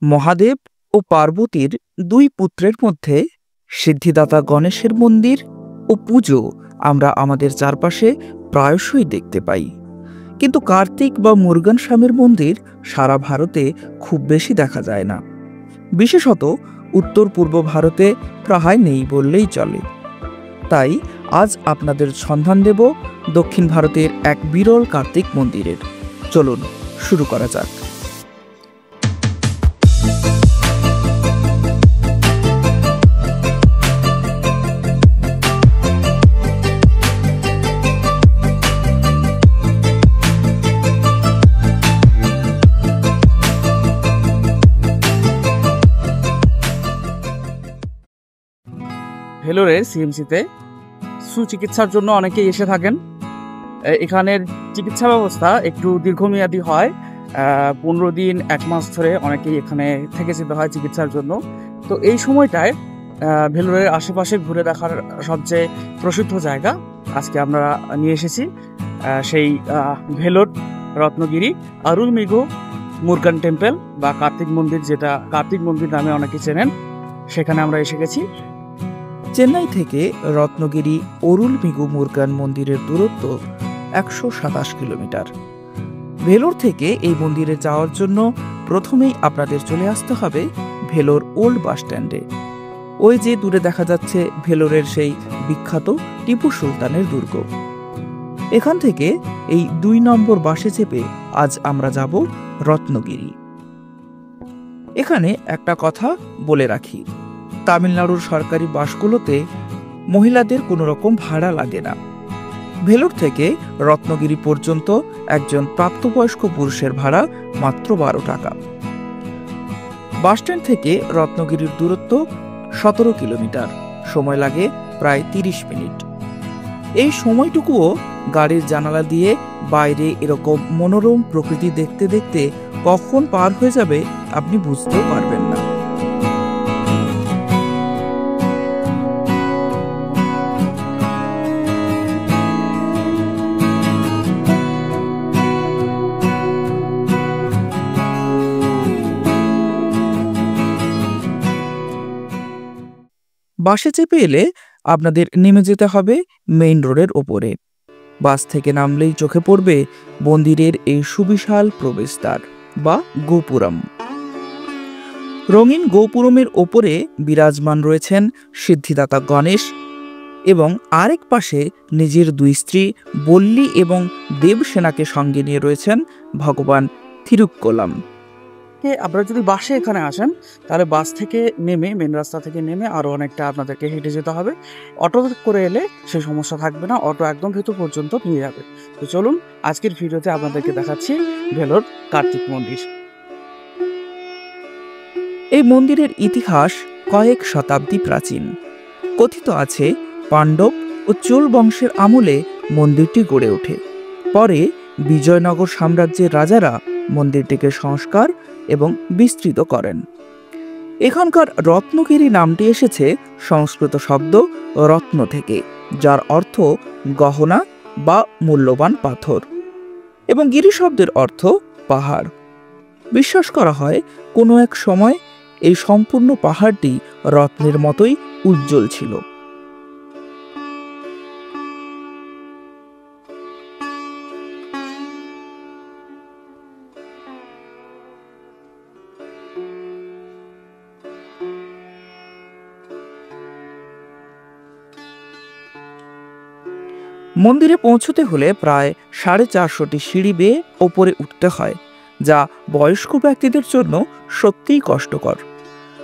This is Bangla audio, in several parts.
মহাদেব ও পার্বতীর দুই পুত্রের মধ্যে সিদ্ধিদাতা গণেশের মন্দির ও পুজো আমরা আমাদের চারপাশে প্রায়শই দেখতে পাই, কিন্তু কার্তিক বা মুরগান স্বামীর মন্দির সারা ভারতে খুব বেশি দেখা যায় না। বিশেষত উত্তর পূর্ব ভারতে প্রায় নেই বললেই চলে। তাই আজ আপনাদের সন্ধান দেব দক্ষিণ ভারতের এক বিরল কার্তিক মন্দিরের। চলুন শুরু করা যাক। ভেলোরের সিএমসিতে সুচিকিৎসার জন্য অনেকেই এসে থাকেন। এখানের চিকিৎসা ব্যবস্থা একটু দীর্ঘমেয়াদী হয়, 15 দিন 1 মাস ধরে অনেকেই এখানে থেকে যেতে হয় চিকিৎসার জন্য। তো এই সময়টায় ভেলোরের আশেপাশে ঘুরে দেখার সবচেয়ে প্রসিদ্ধ জায়গা আজকে আমরা নিয়ে এসেছি, সেই ভেলোর রত্নগিরি অরুলমিগু মুরগান টেম্পল বা কার্তিক মন্দির, যেটা কার্তিক মন্দির নামে অনেকে চেনেন, সেখানে আমরা এসে গেছি। চেন্নাই থেকে রত্নগিরি অরুলমিগু মুরগান মন্দিরের দূরত্ব 127 কিলোমিটার। ভেলোর থেকে এই মন্দিরে যাওয়ার জন্য প্রথমেই আপনাদের চলে আসতে হবে ভেলোর ওল্ড বাস স্ট্যান্ডে। ওই যে দূরে দেখা যাচ্ছে ভেলোরের সেই বিখ্যাত টিপু সুলতানের দুর্গ। এখান থেকে এই 2 নম্বর বাসে চেপে আজ আমরা যাব রত্নগিরি। এখানে একটা কথা বলে রাখি, তামিলনাড়ুর সরকারি বাসগুলোতে মহিলাদের কোনো রকম ভাড়া লাগে না। ভেলোর থেকে রত্নগিরি পর্যন্ত একজন প্রাপ্তবয়স্ক পুরুষের ভাড়া মাত্র 12 টাকা। বাসস্ট্যান্ড থেকে রত্নগিরির দূরত্ব 17 কিলোমিটার, সময় লাগে প্রায় 30 মিনিট। এই সময়টুকুও গাড়ির জানালা দিয়ে বাইরে এরকম মনোরম প্রকৃতি দেখতে দেখতে কখন পার হয়ে যাবে আপনি বুঝতেও পারবেন না। বাসে চেপে এলে আপনাদের নেমে যেতে হবে মেইন রোডের ওপরে। বাস থেকে নামলেই চোখে পড়বে মন্দিরের এই সুবিশাল প্রবেশদ্বার বা গোপুরম। রঙিন গোপুরমের ওপরে বিরাজমান রয়েছেন সিদ্ধিদাতা গণেশ এবং আরেক পাশে নিজের 2 স্ত্রী বল্লী এবং দেবসেনাকে সঙ্গে নিয়ে রয়েছেন ভগবান থিরুক্কোলাম। আপনারা যদি বাসে এখানে আসেন তাহলে বাস থেকে নেমে, মেন রাস্তা থেকে নেমে আরও অনেকটা আপনাদেরকে হেঁটে যেতে হবে। অটো করে এলে সেই সমস্যা থাকবে না, অটো একদম ভেতর পর্যন্ত নিয়ে যাবে। তো চলুন আজকের ভিডিওতে আপনাদেরকে দেখাচ্ছি ভেলোর কার্তিক মন্দির। এই মন্দিরের ইতিহাস কয়েক শতাব্দী প্রাচীন। কথিত আছে পাণ্ডব ও চোল বংশের আমলে মন্দিরটি গড়ে ওঠে। পরে বিজয়নগর সাম্রাজ্যের রাজারা মন্দিরটিকে সংস্কার এবং বিস্তৃত করেন। এখানকার রত্নগিরি নামটি এসেছে সংস্কৃত শব্দ রত্ন থেকে, যার অর্থ গহনা বা মূল্যবান পাথর, এবং গিরি শব্দের অর্থ পাহাড়। বিশ্বাস করা হয় কোনো এক সময় এই সম্পূর্ণ পাহাড়টি রত্নের মতোই উজ্জ্বল ছিল। মন্দিরে পৌঁছতে হলে প্রায় 450টি সিঁড়ি বেয়ে ওপরে উঠতে হয়, যা বয়স্ক ব্যক্তিদের জন্য সত্যিই কষ্টকর।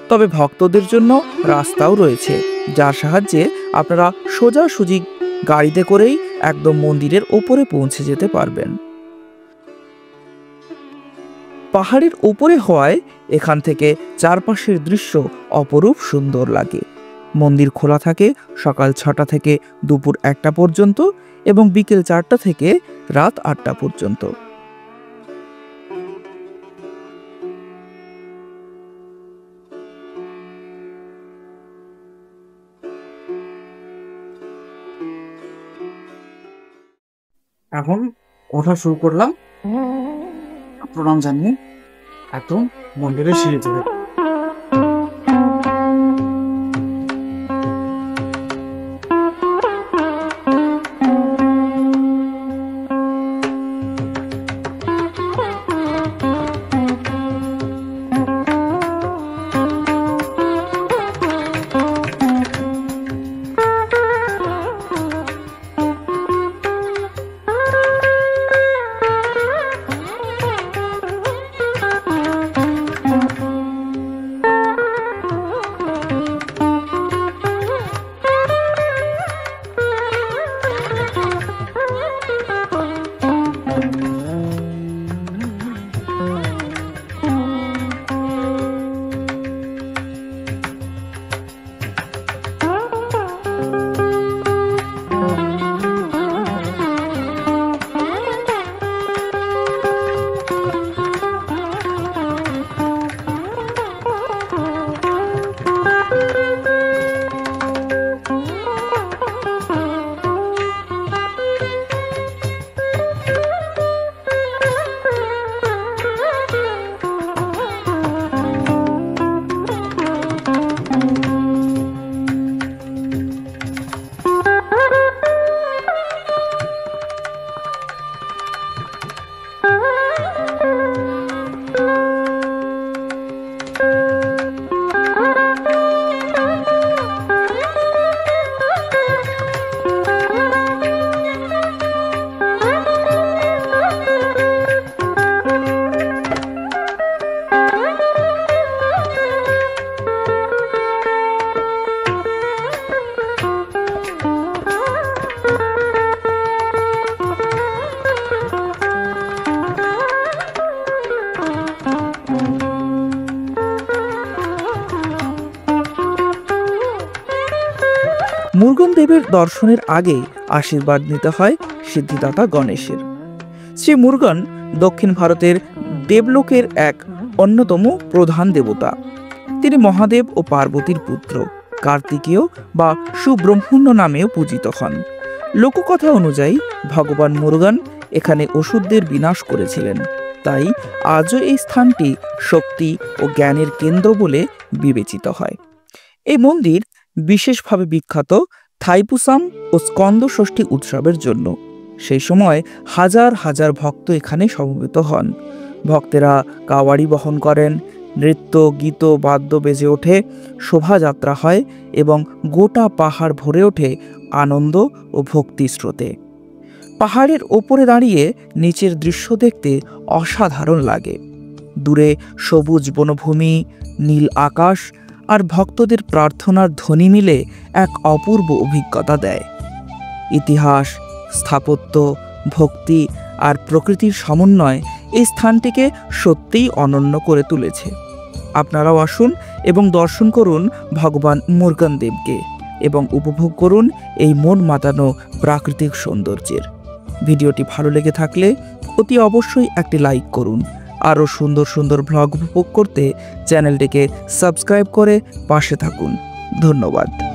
তবে ভক্তদের জন্য রাস্তাও রয়েছে, যার সাহায্যে আপনারা সোজাসুজি গাড়িতে করেই একদম মন্দিরের ওপরে পৌঁছে যেতে পারবেন। পাহাড়ের ওপরে হওয়ায় এখান থেকে চারপাশের দৃশ্য অপরূপ সুন্দর লাগে। মন্দির খোলা থাকে সকাল 6টা থেকে দুপুর 1টা পর্যন্ত এবং বিকেল 4টা থেকে রাত 8টা পর্যন্ত। এখন ওঠা শুরু করলাম প্রণাম জানিয়ে। একদম মন্দিরের সিঁড়ি ধরে। মুরুগান দেবের দর্শনের আগে আশীর্বাদ নিতে হয় সিদ্ধিদাতা গণেশের। শ্রী মুরুগান দক্ষিণ ভারতের দেবলোকের এক অন্যতম প্রধান দেবতা। তিনি মহাদেব ও পার্বতীর পুত্র, কার্তিকেয় বা সুব্রহ্মণ্য নামেও পূজিত হন। লোককথা অনুযায়ী ভগবান মুরুগান এখানে অসুরদের বিনাশ করেছিলেন, তাই আজও এই স্থানটি শক্তি ও জ্ঞানের কেন্দ্র বলে বিবেচিত হয়। এই মন্দির বিশেষভাবে বিখ্যাত থাইপুসাম ও স্কন্দ ষষ্ঠী উৎসবের জন্য। সেই সময় হাজার হাজার ভক্ত এখানে সমবেত হন। ভক্তেরা কাওয়াড়ি বহন করেন, নৃত্য গীত বাদ্য বেজে ওঠে, শোভাযাত্রা হয় এবং গোটা পাহাড় ভরে ওঠে আনন্দ ও ভক্তি স্রোতে। পাহাড়ের ওপরে দাঁড়িয়ে নিচের দৃশ্য দেখতে অসাধারণ লাগে। দূরে সবুজ বনভূমি, নীল আকাশ আর ভক্তদের প্রার্থনার ধ্বনি মিলে এক অপূর্ব অভিজ্ঞতা দেয়। ইতিহাস, স্থাপত্য, ভক্তি আর প্রকৃতির সমন্বয় এই স্থানটিকে সত্যিই অনন্য করে তুলেছে। আপনারাও আসুন এবং দর্শন করুন ভগবান মুরুগান দেবকে এবং উপভোগ করুন এই মন মাতানো প্রাকৃতিক সৌন্দর্যের। ভিডিওটি ভালো লেগে থাকলে অতি অবশ্যই একটি লাইক করুন। আরও সুন্দর সুন্দর ব্লগ উপভোগ করতে চ্যানেলটিকে সাবস্ক্রাইব করে পাশে থাকুন। ধন্যবাদ।